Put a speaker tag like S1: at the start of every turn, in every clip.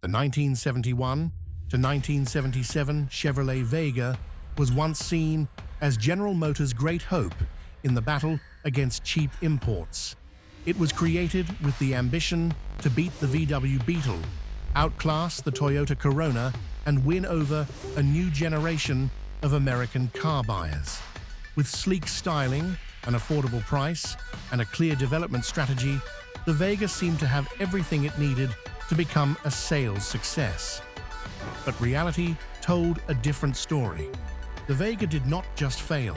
S1: The 1971 to 1977 Chevrolet Vega was once seen as General Motors' great hope in the battle against cheap imports. It was created with the ambition to beat the VW Beetle, outclass the Toyota Corona, and win over a new generation of American car buyers. With sleek styling, an affordable price, and a clear development strategy, the Vega seemed to have everything it needed to become a sales success. But reality told a different story. The Vega did not just fail.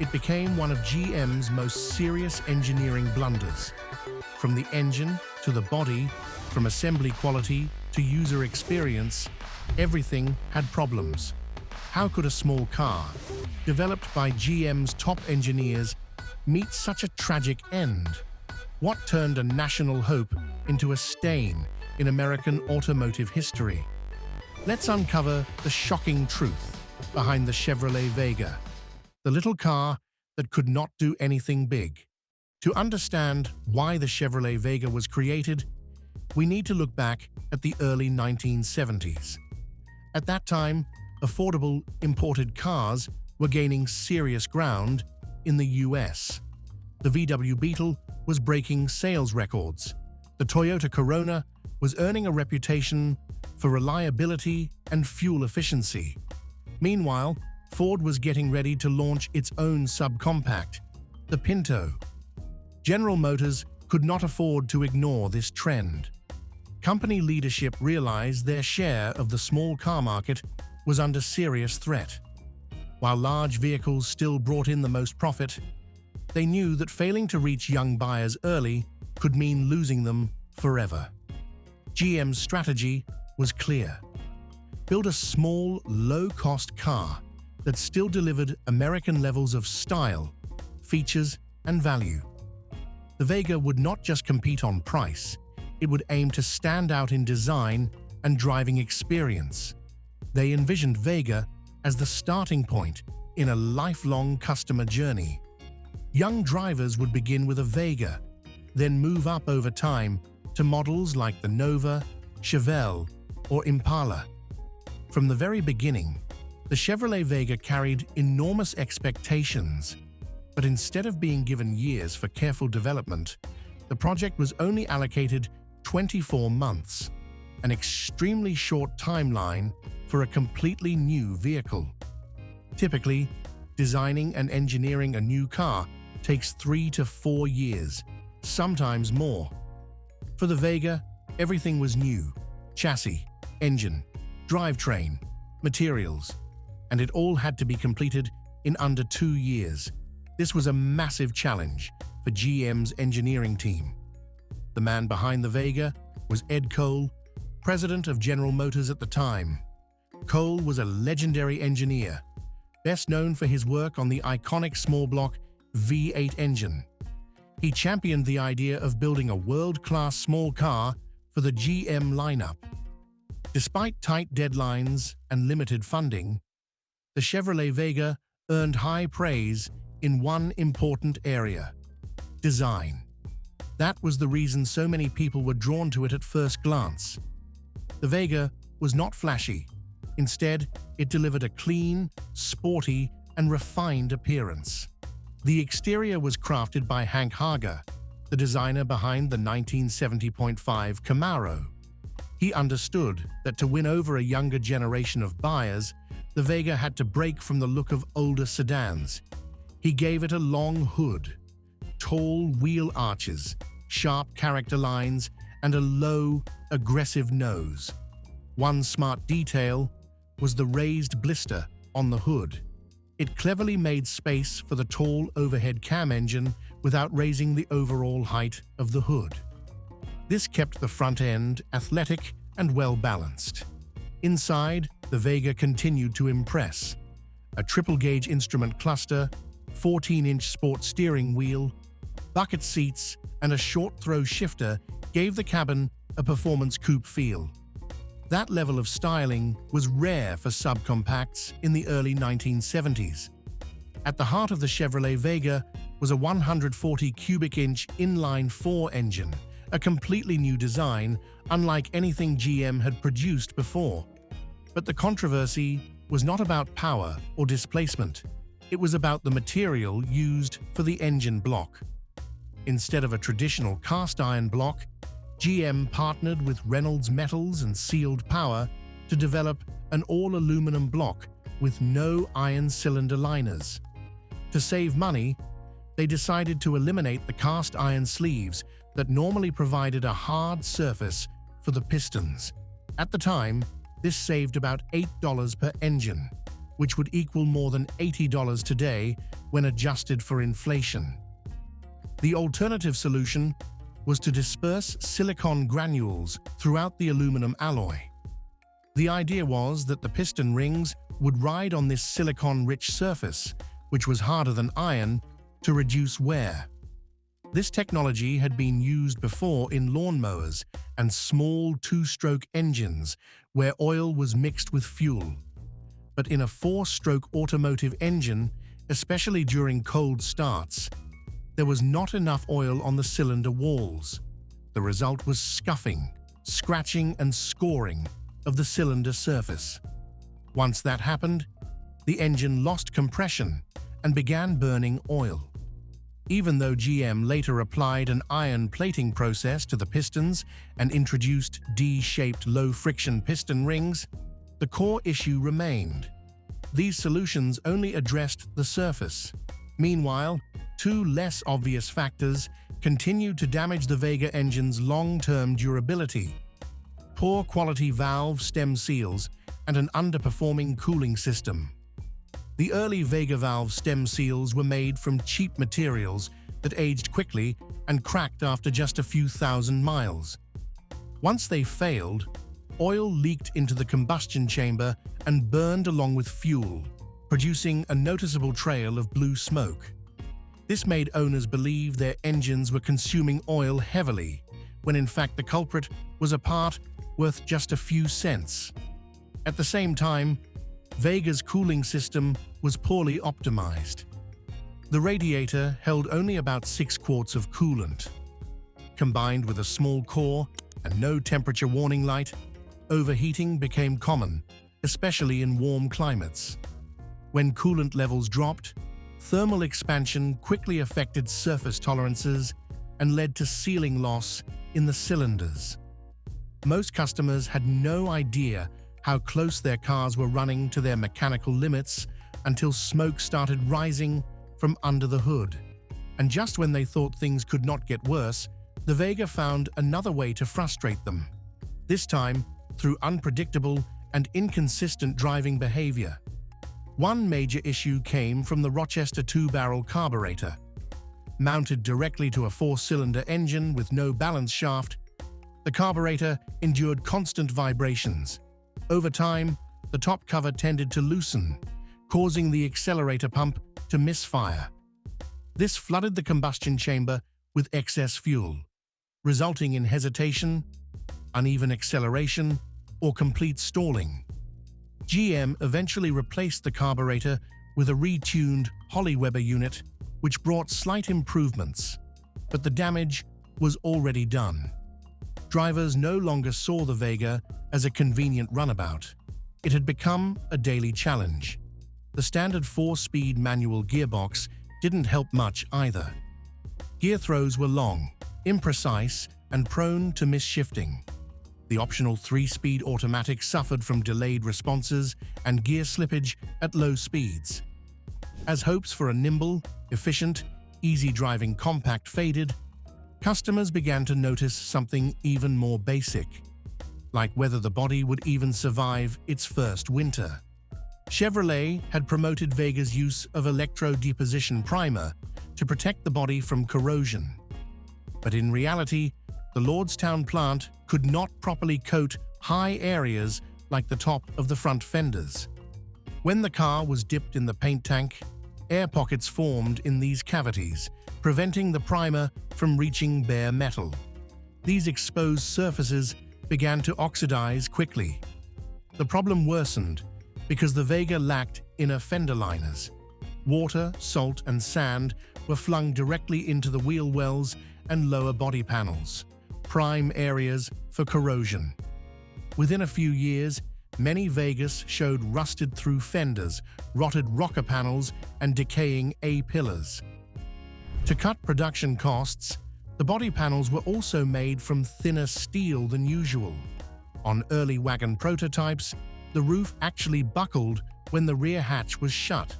S1: It became one of GM's most serious engineering blunders. From the engine to the body, from assembly quality to user experience, everything had problems. How could a small car, developed by GM's top engineers, meet such a tragic end? What turned a national hope into a stain in American automotive history? Let's uncover the shocking truth behind the Chevrolet Vega, the little car that could not do anything big. To understand why the Chevrolet Vega was created, we need to look back at the early 1970s. At that time, affordable imported cars were gaining serious ground in the US. The VW Beetle was breaking sales records. The Toyota Corona was earning a reputation for reliability and fuel efficiency. Meanwhile, Ford was getting ready to launch its own subcompact, the Pinto. General Motors could not afford to ignore this trend. Company leadership realized their share of the small car market was under serious threat. While large vehicles still brought in the most profit, they knew that failing to reach young buyers early could mean losing them forever. GM's strategy was clear. Build a small, low-cost car that still delivered American levels of style, features, and value. The Vega would not just compete on price, it would aim to stand out in design and driving experience. They envisioned Vega as the starting point in a lifelong customer journey. Young drivers would begin with a Vega, then move up over time to models like the Nova, Chevelle, or Impala. From the very beginning, the Chevrolet Vega carried enormous expectations, but instead of being given years for careful development, the project was only allocated 24 months, an extremely short timeline for a completely new vehicle. Typically, designing and engineering a new car takes 3 to 4 years, sometimes more. For the Vega, everything was new: chassis, engine, drivetrain, materials, and it all had to be completed in under 2 years. This was a massive challenge for GM's engineering team. The man behind the Vega was Ed Cole, president of General Motors at the time. Cole was a legendary engineer, best known for his work on the iconic small-block V8 engine. He championed the idea of building a world-class small car for the GM lineup. Despite tight deadlines and limited funding, the Chevrolet Vega earned high praise in one important area: design. That was the reason so many people were drawn to it at first glance. The Vega was not flashy. Instead, it delivered a clean, sporty, and refined appearance. The exterior was crafted by Hank Hager, the designer behind the 1970.5 Camaro. He understood that to win over a younger generation of buyers, the Vega had to break from the look of older sedans. He gave it a long hood, tall wheel arches, sharp character lines, and a low, aggressive nose. One smart detail was the raised blister on the hood. It cleverly made space for the tall overhead cam engine without raising the overall height of the hood. This kept the front end athletic and well-balanced. Inside, the Vega continued to impress. A triple-gauge instrument cluster, 14-inch sport steering wheel, bucket seats, and a short-throw shifter gave the cabin a performance coupe feel. That level of styling was rare for subcompacts in the early 1970s. At the heart of the Chevrolet Vega was a 140 cubic inch inline-4 engine, a completely new design, unlike anything GM had produced before. But the controversy was not about power or displacement. It was about the material used for the engine block. Instead of a traditional cast iron block, GM partnered with Reynolds Metals and Sealed Power to develop an all-aluminum block with no iron cylinder liners. To save money, they decided to eliminate the cast iron sleeves that normally provided a hard surface for the pistons. At the time, this saved about $8 per engine, which would equal more than $80 today when adjusted for inflation. The alternative solution was to disperse silicon granules throughout the aluminum alloy. The idea was that the piston rings would ride on this silicon-rich surface, which was harder than iron, to reduce wear. This technology had been used before in lawnmowers and small two-stroke engines where oil was mixed with fuel. But in a four-stroke automotive engine, especially during cold starts, there was not enough oil on the cylinder walls. The result was scuffing, scratching, and scoring of the cylinder surface. Once that happened, the engine lost compression and began burning oil. Even though GM later applied an iron plating process to the pistons and introduced D-shaped low-friction piston rings, the core issue remained. These solutions only addressed the surface. Meanwhile, two less obvious factors continued to damage the Vega engine's long-term durability: poor quality valve stem seals and an underperforming cooling system. The early Vega valve stem seals were made from cheap materials that aged quickly and cracked after just a few thousand miles. Once they failed, oil leaked into the combustion chamber and burned along with fuel, producing a noticeable trail of blue smoke. This made owners believe their engines were consuming oil heavily, when in fact the culprit was a part worth just a few cents. At the same time, Vega's cooling system was poorly optimized. The radiator held only about 6 quarts of coolant. Combined with a small core and no temperature warning light, overheating became common, especially in warm climates. When coolant levels dropped, thermal expansion quickly affected surface tolerances and led to sealing loss in the cylinders. Most customers had no idea how close their cars were running to their mechanical limits until smoke started rising from under the hood. And just when they thought things could not get worse, the Vega found another way to frustrate them. This time, through unpredictable and inconsistent driving behavior. One major issue came from the Rochester 2-barrel carburetor. Mounted directly to a 4-cylinder engine with no balance shaft, the carburetor endured constant vibrations. Over time, the top cover tended to loosen, causing the accelerator pump to misfire. This flooded the combustion chamber with excess fuel, resulting in hesitation, uneven acceleration, or complete stalling. GM eventually replaced the carburetor with a retuned Holley-Weber unit, which brought slight improvements, but the damage was already done. Drivers no longer saw the Vega as a convenient runabout. It had become a daily challenge. The standard 4-speed manual gearbox didn't help much either. Gear throws were long, imprecise, and prone to misshifting. The optional 3-speed automatic suffered from delayed responses and gear slippage at low speeds. As hopes for a nimble, efficient, easy-driving compact faded, customers began to notice something even more basic, like whether the body would even survive its first winter. Chevrolet had promoted Vega's use of electro-deposition primer to protect the body from corrosion. But in reality, the Lordstown plant could not properly coat high areas like the top of the front fenders. When the car was dipped in the paint tank, air pockets formed in these cavities, preventing the primer from reaching bare metal. These exposed surfaces began to oxidize quickly. The problem worsened because the Vega lacked inner fender liners. Water, salt, and sand were flung directly into the wheel wells and lower body panels, prime areas for corrosion. Within a few years, many Vegas showed rusted-through fenders, rotted rocker panels, and decaying A-pillars. To cut production costs, the body panels were also made from thinner steel than usual. On early wagon prototypes, the roof actually buckled when the rear hatch was shut.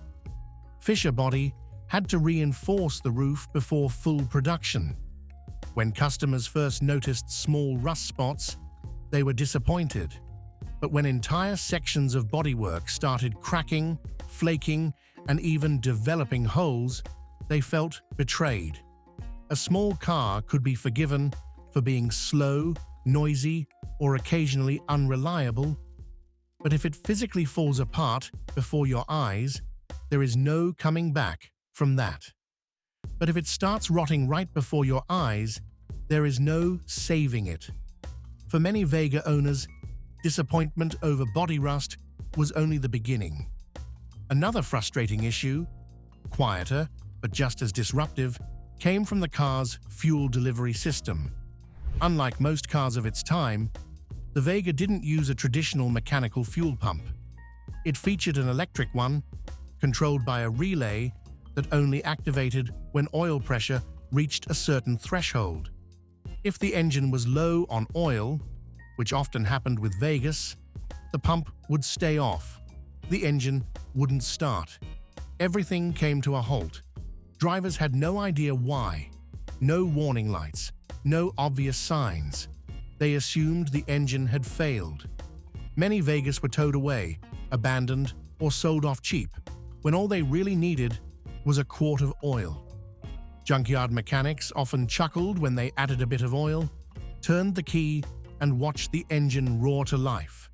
S1: Fisher Body had to reinforce the roof before full production. When customers first noticed small rust spots, they were disappointed. But when entire sections of bodywork started cracking, flaking, and even developing holes, they felt betrayed. A small car could be forgiven for being slow, noisy, or occasionally unreliable, but if it physically falls apart before your eyes, there is no coming back from that. But if it starts rotting right before your eyes, there is no saving it. For many Vega owners, disappointment over body rust was only the beginning. Another frustrating issue, quieter but just as disruptive, came from the car's fuel delivery system. Unlike most cars of its time, the Vega didn't use a traditional mechanical fuel pump. It featured an electric one, controlled by a relay that only activated when oil pressure reached a certain threshold. If the engine was low on oil, which often happened with Vegas, the pump would stay off. The engine wouldn't start. Everything came to a halt. Drivers had no idea why. No warning lights, no obvious signs. They assumed the engine had failed. Many Vegas were towed away, abandoned, or sold off cheap, when all they really needed was a quart of oil. Junkyard mechanics often chuckled when they added a bit of oil, turned the key, and watched the engine roar to life.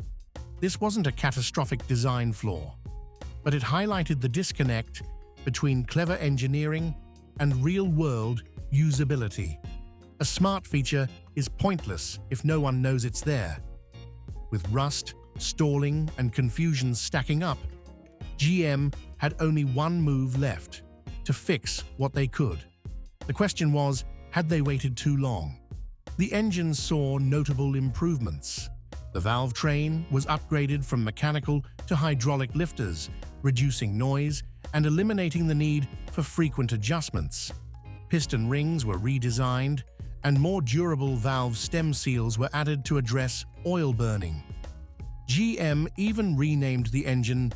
S1: This wasn't a catastrophic design flaw, but it highlighted the disconnect between clever engineering and real-world usability. A smart feature is pointless if no one knows it's there. With rust, stalling, and confusion stacking up, GM had only one move left: to fix what they could. The question was, had they waited too long? The engine saw notable improvements. The valve train was upgraded from mechanical to hydraulic lifters, reducing noise and eliminating the need for frequent adjustments. Piston rings were redesigned, and more durable valve stem seals were added to address oil burning. GM even renamed the engine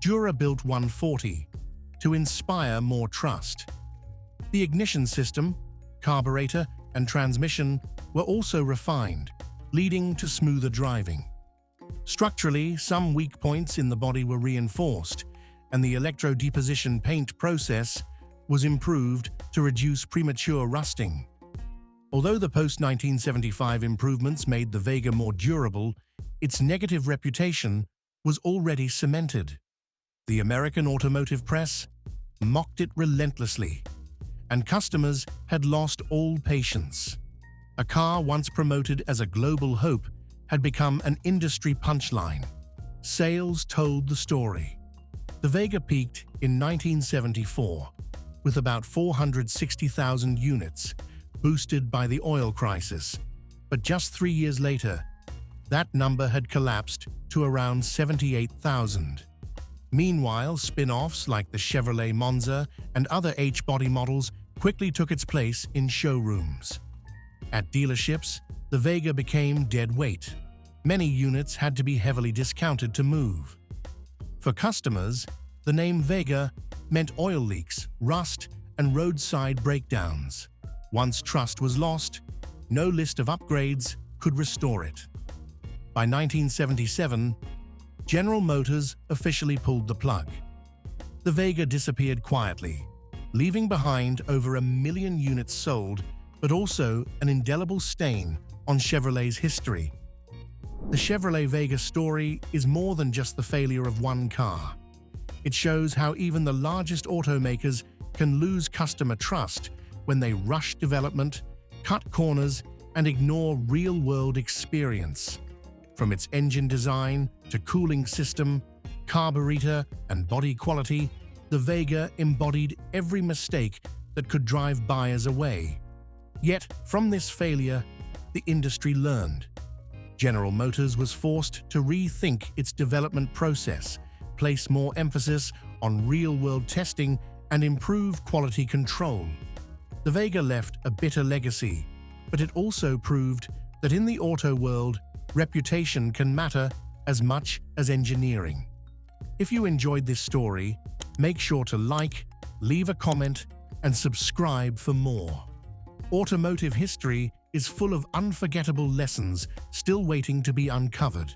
S1: Durabuilt 140 to inspire more trust. The ignition system, carburetor, and transmission were also refined, leading to smoother driving. Structurally, some weak points in the body were reinforced, and the electro-deposition paint process was improved to reduce premature rusting. Although the post-1975 improvements made the Vega more durable, its negative reputation was already cemented. The American automotive press mocked it relentlessly, and customers had lost all patience. A car once promoted as a global hope had become an industry punchline. Sales told the story. The Vega peaked in 1974 with about 460,000 units, boosted by the oil crisis. But just 3 years later, that number had collapsed to around 78,000. Meanwhile, spin-offs like the Chevrolet Monza and other H-body models quickly took its place in showrooms. At dealerships, the Vega became dead weight. Many units had to be heavily discounted to move. For customers, the name Vega meant oil leaks, rust, and roadside breakdowns. Once trust was lost, no list of upgrades could restore it. By 1977, General Motors officially pulled the plug. The Vega disappeared quietly, leaving behind over 1 million units sold, but also an indelible stain on Chevrolet's history. The Chevrolet Vega story is more than just the failure of one car. It shows how even the largest automakers can lose customer trust when they rush development, cut corners, and ignore real-world experience. From its engine design to cooling system, carburetor, and body quality, the Vega embodied every mistake that could drive buyers away. Yet, from this failure the industry learned. General Motors was forced to rethink its development process, place more emphasis on real-world testing, and improve quality control. The Vega left a bitter legacy, but it also proved that in the auto world, reputation can matter as much as engineering. If you enjoyed this story, make sure to like, leave a comment, and subscribe for more. Automotive history is full of unforgettable lessons still waiting to be uncovered.